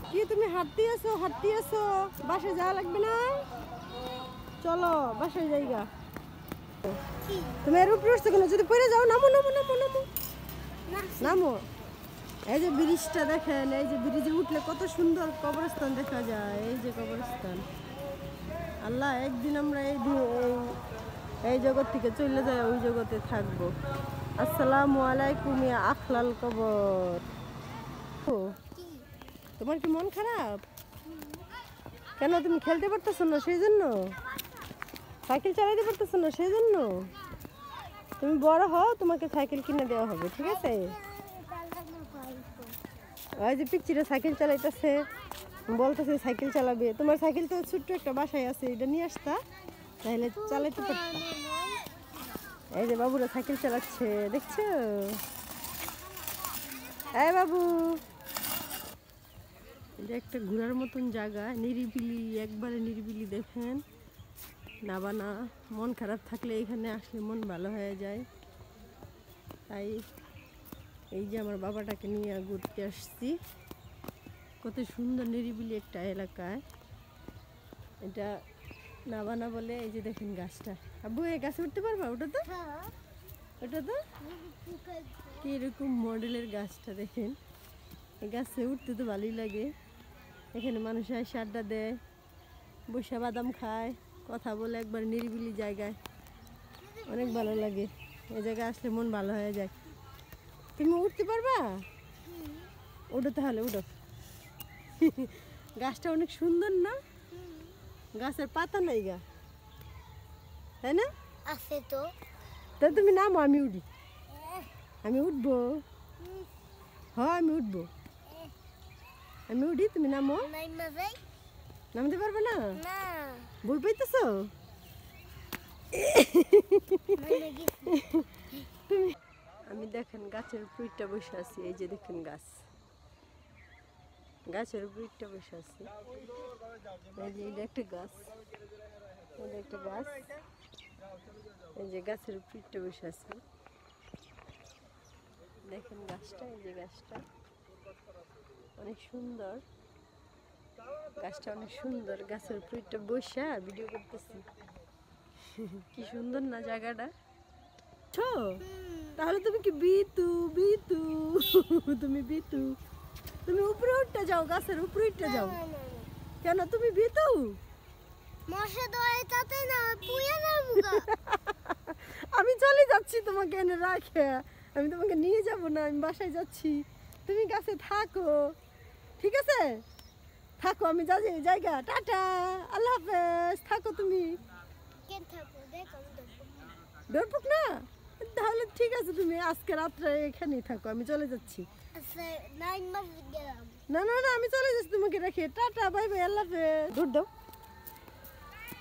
কি তুমি হাঁটতে আসো বাসায় যাওয়া লাগবে না? চলো বাসায় যাইগা। তুমি এর উপরে উঠছো কেন? যদি পড়ে যাও নামো নামো নামো নামো নামো। এই যে ব্রিজটা দেখেন, এই যে ব্রিজে উঠলে কত সুন্দর কবরস্থান দেখা যায়। এই যে কবরস্থান, আল্লাহ একদিন আমরা এই জগৎ থেকে চলে যায়, ওই জগতে থাকবো। আসসালামু আলাইকুম ইয়া আখলাল কবর। তোমার কি মন খারাপ কেন? তুমি খেলতে পারতেছো না সেই জন্য? সাইকেল চালাতে পারতেছো না সেই জন্য? তুমি বড় হও, তোমাকে সাইকেল কিনে দেওয়া হবে, ঠিক আছে? ওই যে পিচ্চিরা সাইকেল চালাইতেছে, বলতেছে সাইকেল চালাবে। তোমার সাইকেল তো ছোট্ট একটা বাসায় আছে, এটা নিয়ে আসতা তাহলে চালাইতে পারতা। এই যে বাবুরা সাইকেল চালাচ্ছে, দেখছো? এই বাবু, এটা একটা ঘোরার মতন জায়গা, নিরিবিলি, একবারে নিরিবিলি। দেখেন না বানা, মন খারাপ থাকলে এখানে আসলে মন ভালো হয়ে যায়। তাই এই যে আমার বাবাটাকে নিয়ে ঘুরতে আসছি। কত সুন্দর নিরিবিলি একটা এলাকায় এটা, না বানা বলে। এই যে দেখেন গাছটা। আব্বু এই গাছে উঠতে পারবা? ওটা তো কিরকম মডেলের গাছটা দেখেন। এই গাছে উঠতে তো ভালোই লাগে। এখানে মানুষ এসে আড্ডা দেয়, বসে বাদাম খায়, কথা বলে, একবার নিরিবিলি জায়গায়, অনেক ভালো লাগে। এই জায়গায় আসলে মন ভালো হয়ে যায়। তুমি উঠতে পারবা? ওঠো তাহলে, উঠো। গাছটা অনেক সুন্দর না? গাছের পাতা নাই গা, তাই না? আছে তো। তা তুমি নামো, আমি উঠি। আমি উঠবো, হ্যাঁ আমি উঠবো। আমি উঠি, তুমি নামো। নামতে পারবে না? বই পাইতেছো তুমি? আমি দেখেন গাছের উপরটা বসে আছি। এই যে দেখেন গাছের উপরটা বসে আছি। এই যে এটা একটা গাছ, এটা একটা গাছ। এই যে গাছের উপরটা বসে আছি, দেখেন গাছটা। এই যে গাছটা অনেক সুন্দর, গাছটা অনেক সুন্দর। গাছের উপরটা বসে ভিডিও করতেছি। কি সুন্দর না জায়গাটা? তাহলে তুমি কি বিতু? তুমি বিতু, তুমি উপরে উঠতে যাও, গাছের উপরে উঠতে যাও। কেন তুমি বিতু? আমি চলে যাচ্ছি তোমাকে এনে রাখে, আমি তোমাকে নিয়ে যাব না, আমি বাসায় যাচ্ছি। তুমি গাছে থাকো, ঠিক আছে? থাকো, আমি যাচ্ছি জায়গা। টাটা, আল্লাহ হাফেজ। থাকো তুমি। ডরপুক না? তাহলে ঠিক আছে, তুমি আজকে রাত্রে এখানেই থাকো, আমি চলে যাচ্ছি। না না না, আমি চলে যাচ্ছি তোমাকে রেখে। টাটা, বাই বাই, আল্লাহ হাফেজ। দৌড় দাও।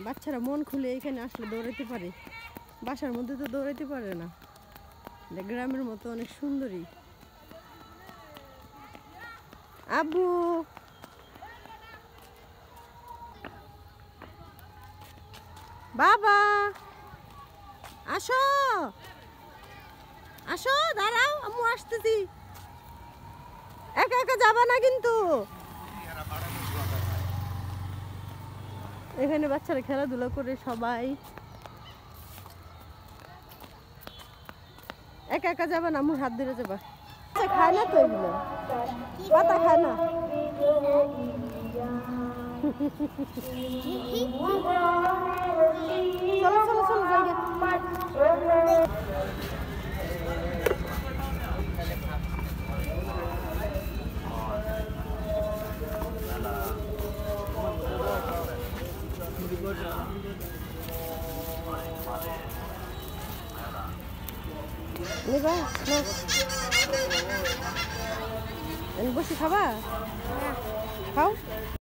বাচ্চারা মন খুলে এখানে আসলে দৌড়াইতে পারে, বাসার মধ্যে তো দৌড়াইতে পারে না। গ্রামের মতো অনেক সুন্দরী। আব্বু, বাবা, আসো আসো, দাঁড়াও, আম্মু আসতেছি। একা একা যাবা না কিন্তু। এখানে বাচ্চারা খেলাধুলা করে সবাই। একা একা যাবা না, আম্মুর হাত ধরে যাবা। আচ্ছা, খায় না তো এগুলো, পাতা খায় না। চলো চলো চলো জায়গা। বসে খাবা? খাও।